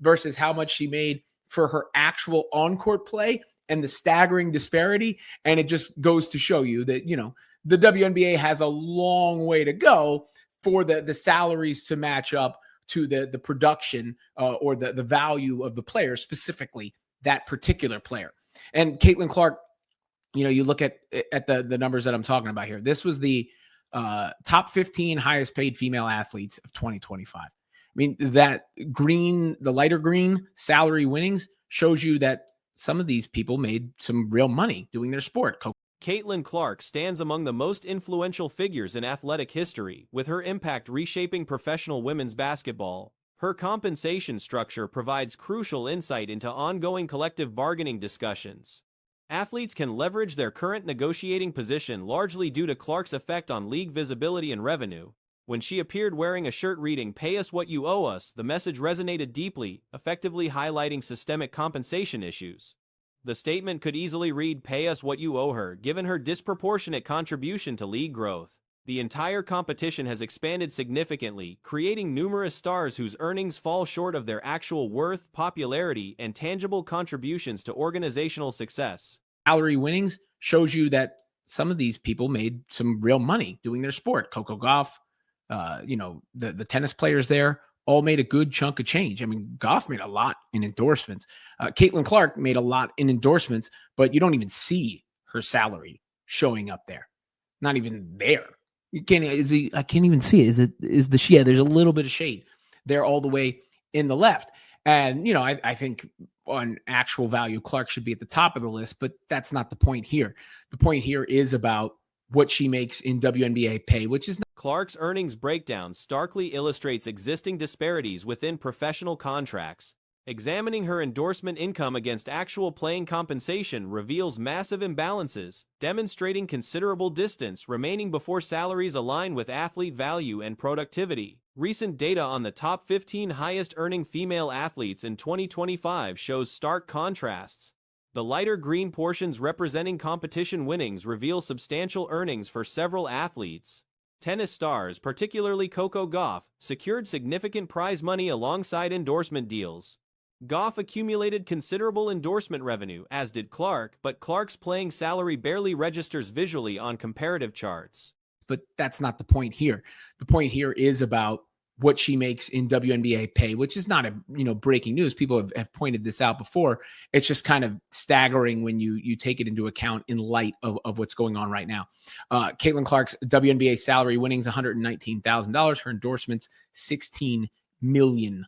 versus how much she made for her actual on-court play and the staggering disparity. And it just goes to show you that, the WNBA has a long way to go for the salaries to match up to the production or the value of the player, specifically that particular player. And Caitlin Clark, you look at the numbers that I'm talking about here. This was the top 15 highest paid female athletes of 2025. I mean, that the lighter green salary winnings shows you that some of these people made some real money doing their sport. Caitlin Clark stands among the most influential figures in athletic history, with her impact reshaping professional women's basketball. Her compensation structure provides crucial insight into ongoing collective bargaining discussions. Athletes can leverage their current negotiating position largely due to Clark's effect on league visibility and revenue. When she appeared wearing a shirt reading "Pay us what you owe us," the message resonated deeply, effectively highlighting systemic compensation issues. The statement could easily read "Pay us what you owe her," given her disproportionate contribution to league growth. The entire competition has expanded significantly, creating numerous stars whose earnings fall short of their actual worth, popularity, and tangible contributions to organizational success. Salary winnings shows you that some of these people made some real money doing their sport. Coco Gauff, the tennis players there all made a good chunk of change. I mean, Gauff made a lot in endorsements. Caitlin Clark made a lot in endorsements, but you don't even see her salary showing up there. Not even there. I can't even see it. There's a little bit of shade there all the way in the left. And, I think on actual value, Clark should be at the top of the list, but that's not the point here. The point here is about what she makes in WNBA pay, which is not. Clark's earnings breakdown starkly illustrates existing disparities within professional contracts. Examining her endorsement income against actual playing compensation reveals massive imbalances, demonstrating considerable distance remaining before salaries align with athlete value and productivity. Recent data on the top 15 highest-earning female athletes in 2025 shows stark contrasts. The lighter green portions representing competition winnings reveal substantial earnings for several athletes. Tennis stars, particularly Coco Gauff, secured significant prize money alongside endorsement deals. Gauff accumulated considerable endorsement revenue, as did Clark, but Clark's playing salary barely registers visually on comparative charts. But that's not the point here. The point here is about what she makes in WNBA pay, which is not breaking news. People have pointed this out before. It's just kind of staggering when you take it into account in light of what's going on right now. Caitlin Clark's WNBA salary winnings $119,000. Her endorsements $16 million.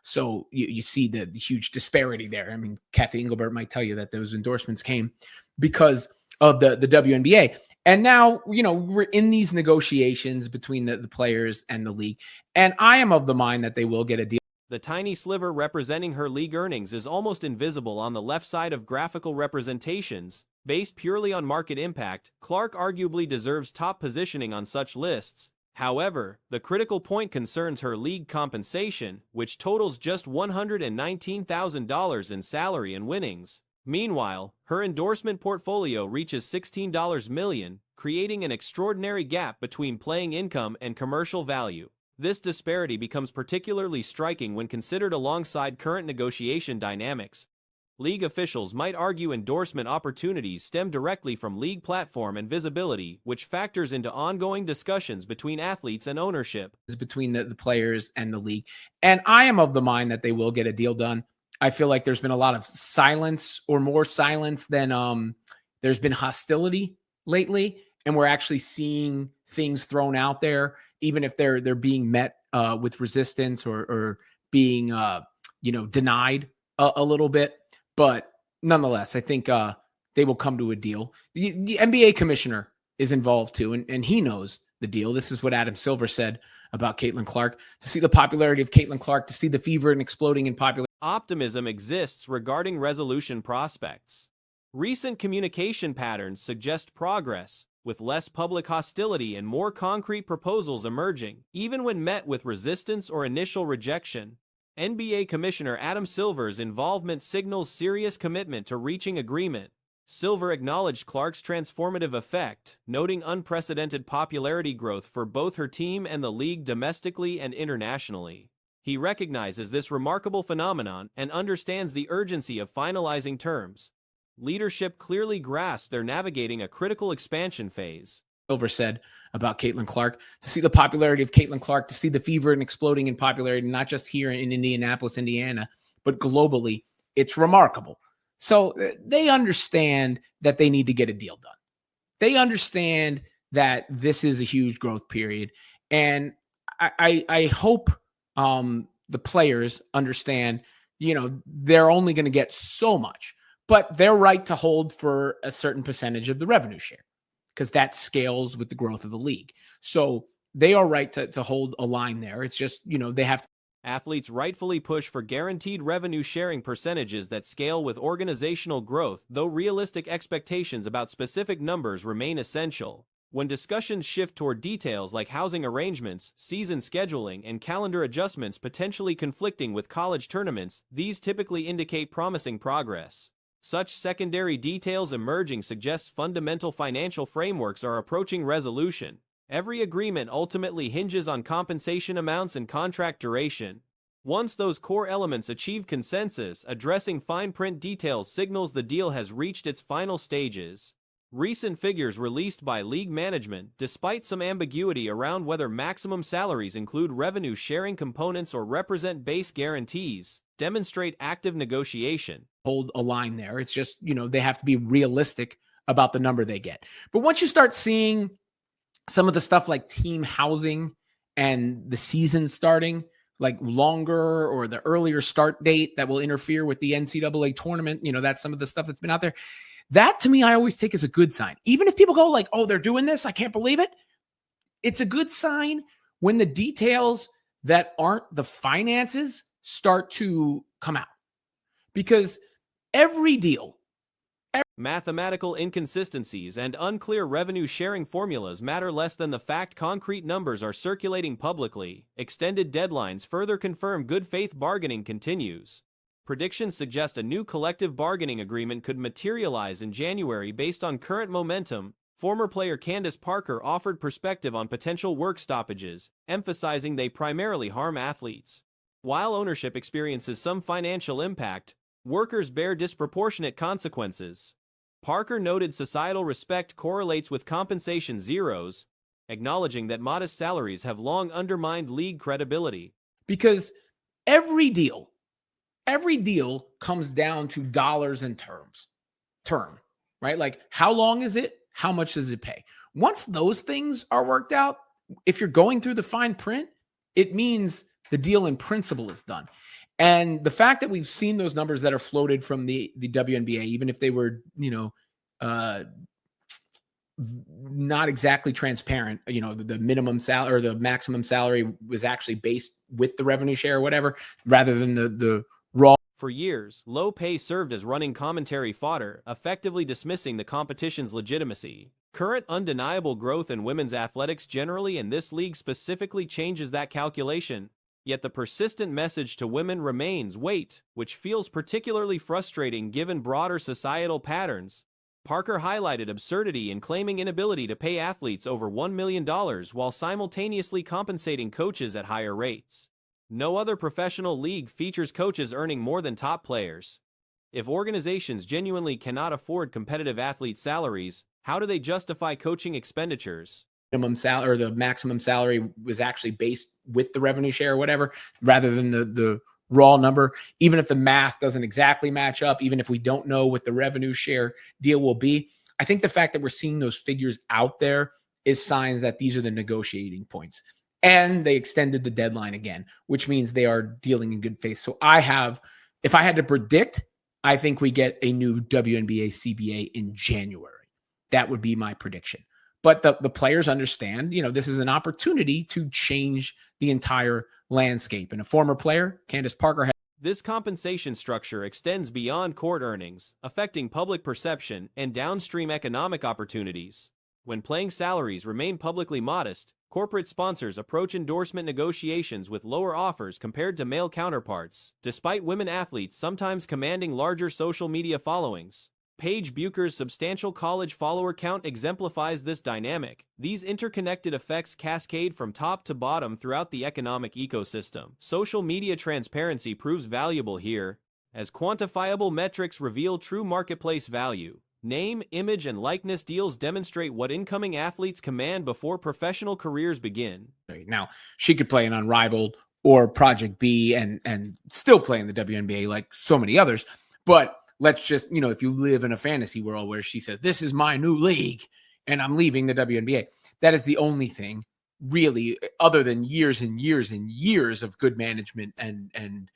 So you see the huge disparity there. I mean, Kathy Engelbert might tell you that those endorsements came because of the WNBA. And now, we're in these negotiations between the players and the league. And I am of the mind that they will get a deal. The tiny sliver representing her league earnings is almost invisible on the left side of graphical representations. Based purely on market impact, Clark arguably deserves top positioning on such lists. However, the critical point concerns her league compensation, which totals just $119,000 in salary and winnings. Meanwhile, her endorsement portfolio reaches $16 million, creating an extraordinary gap between playing income and commercial value. This disparity becomes particularly striking when considered alongside current negotiation dynamics. League officials might argue endorsement opportunities stem directly from league platform and visibility, which factors into ongoing discussions between athletes and ownership. Between the players and the league. And I am of the mind that they will get a deal done. I feel like there's been a lot of silence, or more silence than there's been hostility lately. And we're actually seeing things thrown out there, even if they're being met with resistance or being denied a little bit. But nonetheless, I think they will come to a deal. The NBA commissioner is involved too, and he knows the deal. This is what Adam Silver said about Caitlin Clark. To see the popularity of Caitlin Clark, to see the fever and exploding in popularity. Optimism exists regarding resolution prospects. Recent communication patterns suggest progress, with less public hostility and more concrete proposals emerging, even when met with resistance or initial rejection. NBA Commissioner Adam Silver's involvement signals serious commitment to reaching agreement. Silver acknowledged Clark's transformative effect, noting unprecedented popularity growth for both her team and the league domestically and internationally. He recognizes this remarkable phenomenon and understands the urgency of finalizing terms. Leadership clearly grasps they're navigating a critical expansion phase. Silver said about Caitlin Clark, to see the popularity of Caitlin Clark, to see the fever and exploding in popularity, not just here in Indianapolis, Indiana, but globally, it's remarkable. So they understand that they need to get a deal done. They understand that this is a huge growth period. And I hope the players understand, they're only going to get so much, but they're right to hold for a certain percentage of the revenue share because that scales with the growth of the league. So they are right to hold a line there. It's just, they have to. Athletes rightfully push for guaranteed revenue sharing percentages that scale with organizational growth, though realistic expectations about specific numbers remain essential. When discussions shift toward details like housing arrangements, season scheduling, and calendar adjustments potentially conflicting with college tournaments, these typically indicate promising progress. Such secondary details emerging suggests fundamental financial frameworks are approaching resolution. Every agreement ultimately hinges on compensation amounts and contract duration. Once those core elements achieve consensus, addressing fine print details signals the deal has reached its final stages. Recent figures released by league management, despite some ambiguity around whether maximum salaries include revenue sharing components or represent base guarantees, demonstrate active negotiation. Hold a line there. It's just, they have to be realistic about the number they get. But once you start seeing some of the stuff like team housing and the season starting like longer or the earlier start date that will interfere with the NCAA tournament, that's some of the stuff that's been out there. That to me, I always take as a good sign. Even if people go like, oh, they're doing this, I can't believe it. It's a good sign when the details that aren't the finances start to come out. Because every deal, mathematical inconsistencies and unclear revenue sharing formulas matter less than the fact concrete numbers are circulating publicly. Extended deadlines further confirm good faith bargaining continues. Predictions suggest a new collective bargaining agreement could materialize in January based on current momentum. Former player Candace Parker offered perspective on potential work stoppages, emphasizing they primarily harm athletes. While ownership experiences some financial impact, workers bear disproportionate consequences. Parker noted societal respect correlates with compensation zeros, acknowledging that modest salaries have long undermined league credibility. Because every deal comes down to dollars and term, right? Like how long is it? How much does it pay? Once those things are worked out, if you're going through the fine print, it means the deal in principle is done. And the fact that we've seen those numbers that are floated from the WNBA, even if they were, not exactly transparent, the minimum salary or the maximum salary was actually based with the revenue share or whatever, rather than the raw. For years, low pay served as running commentary fodder, effectively dismissing the competition's legitimacy. Current undeniable growth in women's athletics generally and this league specifically changes that calculation. Yet the persistent message to women remains wait, which feels particularly frustrating given broader societal patterns. Parker highlighted absurdity in claiming inability to pay athletes over $1 million while simultaneously compensating coaches at higher rates. No other professional league features coaches earning more than top players. If organizations genuinely cannot afford competitive athlete salaries, how do they justify coaching expenditures? Minimum salary or the maximum salary was actually based with the revenue share or whatever, rather than the raw number, even if the math doesn't exactly match up, even if we don't know what the revenue share deal will be. I think the fact that we're seeing those figures out there is signs that these are the negotiating points. And they extended the deadline again, which means they are dealing in good faith. So if I had to predict, I think we get a new WNBA CBA in January. That would be my prediction. But the players understand, this is an opportunity to change the entire landscape. And a former player, Candace Parker, this compensation structure extends beyond court earnings, affecting public perception and downstream economic opportunities. When playing salaries remain publicly modest, corporate sponsors approach endorsement negotiations with lower offers compared to male counterparts, despite women athletes sometimes commanding larger social media followings. Paige Bucher's substantial college follower count exemplifies this dynamic. These interconnected effects cascade from top to bottom throughout the economic ecosystem. Social media transparency proves valuable here, as quantifiable metrics reveal true marketplace value. Name, image, and likeness deals demonstrate what incoming athletes command before professional careers begin. Now, she could play an Unrivaled or Project B and still play in the WNBA like so many others. But let's just, if you live in a fantasy world where she says, this is my new league and I'm leaving the WNBA, that is the only thing really, other than years and years and years of good management and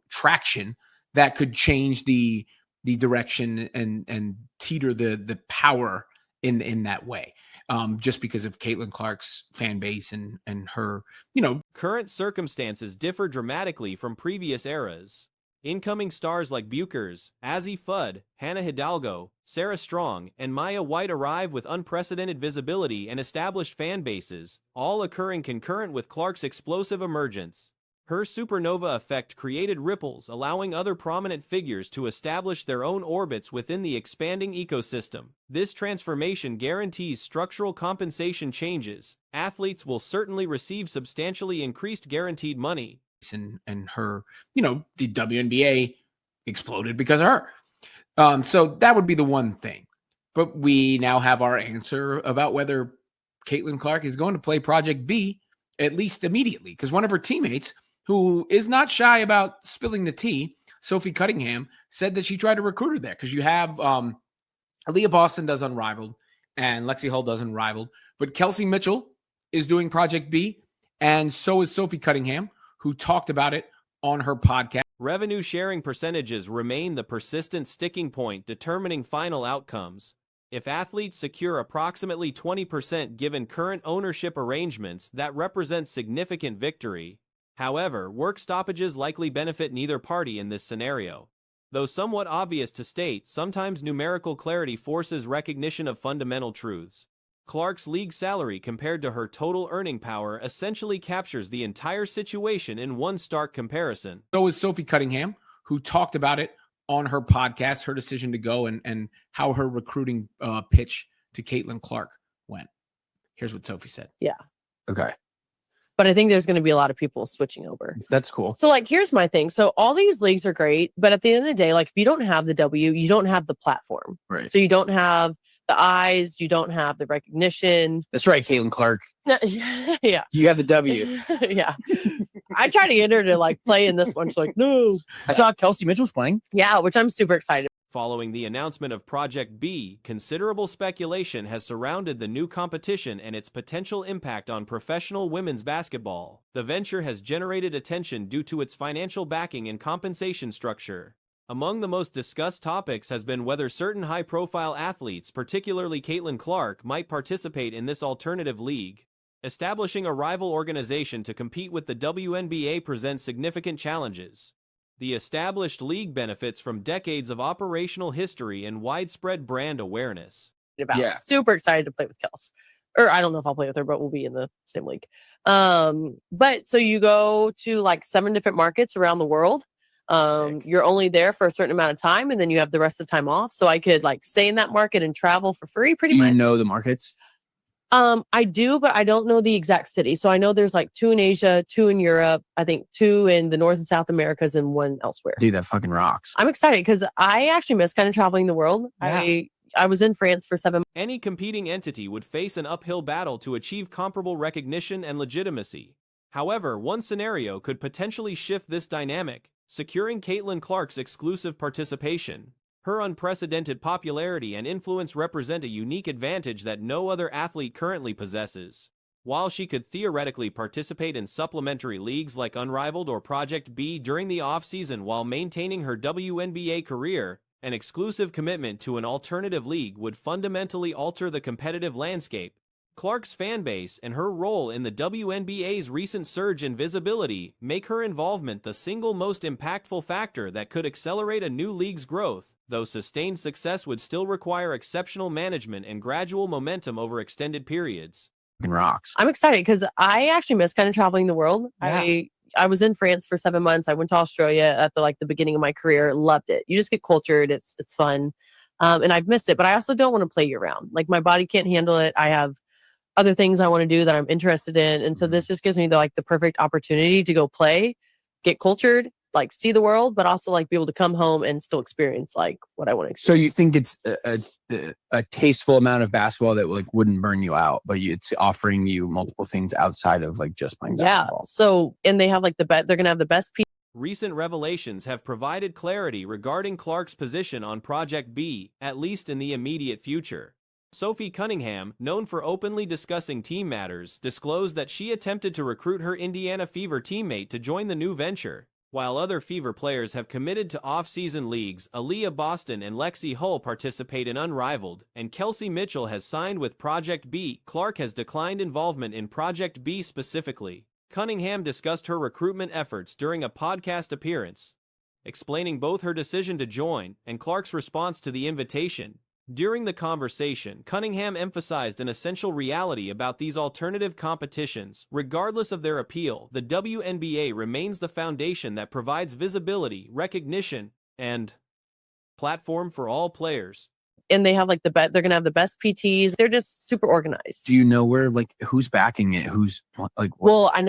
traction, that could change the direction and teeter the power in that way. Just because of Caitlin Clark's fan base and her, Current circumstances differ dramatically from previous eras. Incoming stars like Buchers, Azzi Fudd, Hannah Hidalgo, Sarah Strong, and Maya White arrive with unprecedented visibility and established fan bases, all occurring concurrent with Clark's explosive emergence. Her supernova effect created ripples, allowing other prominent figures to establish their own orbits within the expanding ecosystem. This transformation guarantees structural compensation changes. Athletes will certainly receive substantially increased guaranteed money. And her, the WNBA exploded because of her. So that would be the one thing. But we now have our answer about whether Caitlin Clark is going to play Project B, at least immediately, because one of her teammates, who is not shy about spilling the tea, Sophie Cunningham, said that she tried to recruit her there because you have Aaliyah Boston does Unrivaled and Lexi Hull does Unrivaled, but Kelsey Mitchell is doing Project B, and so is Sophie Cunningham, who talked about it on her podcast. Revenue sharing percentages remain the persistent sticking point determining final outcomes. If athletes secure approximately 20% given current ownership arrangements, that represents significant victory. However, work stoppages likely benefit neither party in this scenario. Though somewhat obvious to state, sometimes numerical clarity forces recognition of fundamental truths. Clark's league salary compared to her total earning power essentially captures the entire situation in one stark comparison. So is Sophie Cunningham, who talked about it on her podcast, her decision to go and how her recruiting pitch to Caitlin Clark went. Here's what Sophie said. Yeah. Okay. But I think there's going to be a lot of people switching over. That's cool. So, here's my thing. So, all these leagues are great, but at the end of the day, if you don't have the W, you don't have the platform. Right. So, you don't have the eyes, you don't have the recognition. That's right, Caitlin Clark. Yeah. You have the W. Yeah. I tried to get her to play in this one. She's like, no. I saw Kelsey Mitchell's playing. Yeah, which I'm super excited. Following the announcement of Project B, considerable speculation has surrounded the new competition and its potential impact on professional women's basketball. The venture has generated attention due to its financial backing and compensation structure. Among the most discussed topics has been whether certain high-profile athletes, particularly Caitlin Clark, might participate in this alternative league. Establishing a rival organization to compete with the WNBA presents significant challenges. The established league benefits from decades of operational history and widespread brand awareness. Super excited to play with Kels. Or I don't know if I'll play with her, but we'll be in the same league. But so you go to 7 different markets around the world. You're only there for a certain amount of time, and then you have the rest of the time off. So I could stay in that market and travel for free pretty much. Do you know the markets? I do, but I don't know the exact city. So I know there's 2 in Asia, 2 in Europe, I think 2 in the North and South Americas, and 1 elsewhere. Dude, that fucking rocks. I'm excited because I actually miss kind of traveling the world. Yeah. I was in France for 7 months. Any competing entity would face an uphill battle to achieve comparable recognition and legitimacy. However, one scenario could potentially shift this dynamic, securing Caitlin Clark's exclusive participation. Her unprecedented popularity and influence represent a unique advantage that no other athlete currently possesses. While she could theoretically participate in supplementary leagues like Unrivaled or Project B during the off-season while maintaining her WNBA career, an exclusive commitment to an alternative league would fundamentally alter the competitive landscape. Clark's fanbase and her role in the WNBA's recent surge in visibility make her involvement the single most impactful factor that could accelerate a new league's growth, though sustained success would still require exceptional management and gradual momentum over extended periods. Rocks. I'm excited because I actually miss kind of traveling the world. Yeah. I was in France for 7 months. I went to Australia at the beginning of my career. Loved it. You just get cultured. It's fun. And I've missed it, but I also don't want to play year round. Like my body can't handle it. I have other things I want to do that I'm interested in. And so this just gives me the perfect opportunity to go play, get cultured, like see the world, but also like be able to come home and still experience like what I want to experience. So you think it's a tasteful amount of basketball that like wouldn't burn you out, but it's offering you multiple things outside of like just playing basketball. So, and they have like they're going to have the best Recent revelations have provided clarity regarding Clark's position on Project B, at least in the immediate future. Sophie Cunningham, known for openly discussing team matters, disclosed that she attempted to recruit her Indiana Fever teammate to join the new venture. While other Fever players have committed to off-season leagues, Aaliyah Boston and Lexi Hull participate in Unrivaled, and Kelsey Mitchell has signed with Project B. Clark has declined involvement in Project B specifically. Cunningham discussed her recruitment efforts during a podcast appearance, explaining both her decision to join and Clark's response to the invitation. During the conversation, Cunningham emphasized an essential reality about these alternative competitions. Regardless of their appeal, the WNBA remains the foundation that provides visibility, recognition, and platform for all players. And they have like they're going to have the best PTs. They're just super organized. Do you know where like who's backing it? Who's like? What? Well, I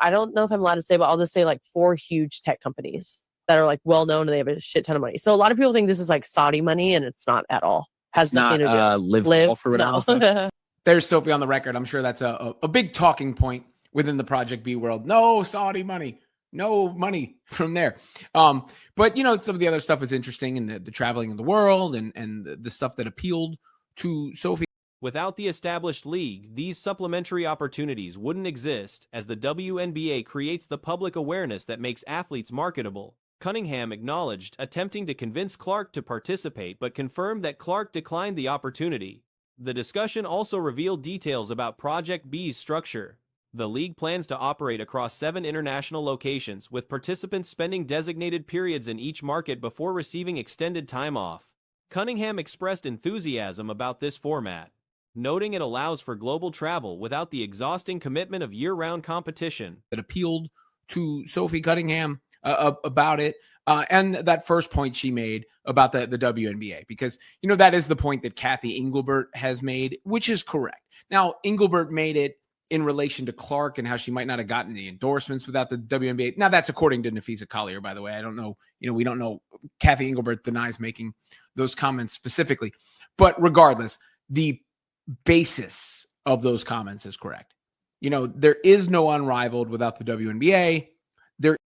don't know if I'm allowed to say, but I'll just say like 4 huge tech companies that are like well known and they have a shit ton of money. So a lot of people think this is like Saudi money, and it's not at all. Has It's nothing not to do. live golf or whatever. No. There's Sophie on the record. I'm sure that's a big talking point within the Project B world. No Saudi money, no money from there. But some of the other stuff is interesting, and the traveling in the world and the stuff that appealed to Sophie. Without the established league, these supplementary opportunities wouldn't exist, as the WNBA creates the public awareness that makes athletes marketable. Cunningham acknowledged attempting to convince Clark to participate, but confirmed that Clark declined the opportunity. The discussion also revealed details about Project B's structure. The league plans to operate across 7 international locations, with participants spending designated periods in each market before receiving extended time off. Cunningham expressed enthusiasm about this format, noting it allows for global travel without the exhausting commitment of year-round competition. That appealed to Sophie Cunningham about it. And that first point she made about the WNBA, because, that is the point that Kathy Engelbert has made, which is correct. Now, Engelbert made it in relation to Clark and how she might not have gotten the endorsements without the WNBA. Now, that's according to Nafisa Collier, by the way. I don't know. We don't know. Kathy Engelbert denies making those comments specifically. But regardless, the basis of those comments is correct. There is no Unrivaled without the WNBA.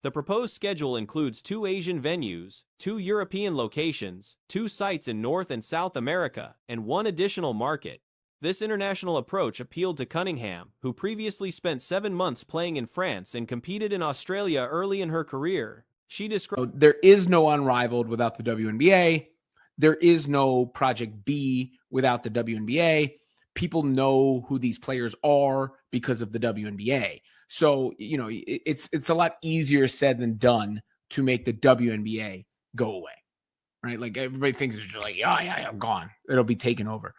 The proposed schedule includes 2 Asian venues, 2 European locations, 2 sites in North and South America, and 1 additional market. This international approach appealed to Cunningham, who previously spent 7 months playing in France and competed in Australia early in her career. She described, there is no Unrivaled without the WNBA. There is no Project B without the WNBA. People know who these players are because of the WNBA. So, it's a lot easier said than done to make the WNBA go away, right? Like everybody thinks it's just like, yeah, I'm gone. It'll be taken over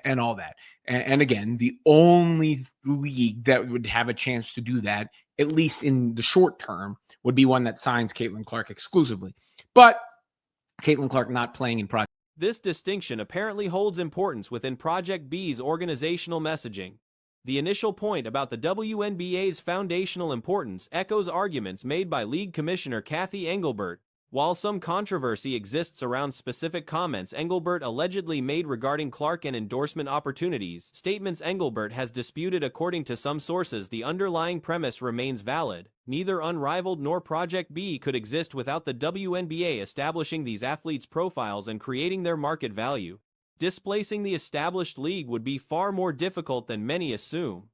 and all that. And again, the only league that would have a chance to do that, at least in the short term, would be one that signs Caitlin Clark exclusively. But Caitlin Clark not playing in Project. This distinction apparently holds importance within Project B's organizational messaging. The initial point about the WNBA's foundational importance echoes arguments made by League Commissioner Kathy Engelbert. While some controversy exists around specific comments Engelbert allegedly made regarding Clark and endorsement opportunities, statements Engelbert has disputed. According to some sources, the underlying premise remains valid. Neither Unrivaled nor Project B could exist without the WNBA establishing these athletes' profiles and creating their market value. Displacing the established league would be far more difficult than many assume.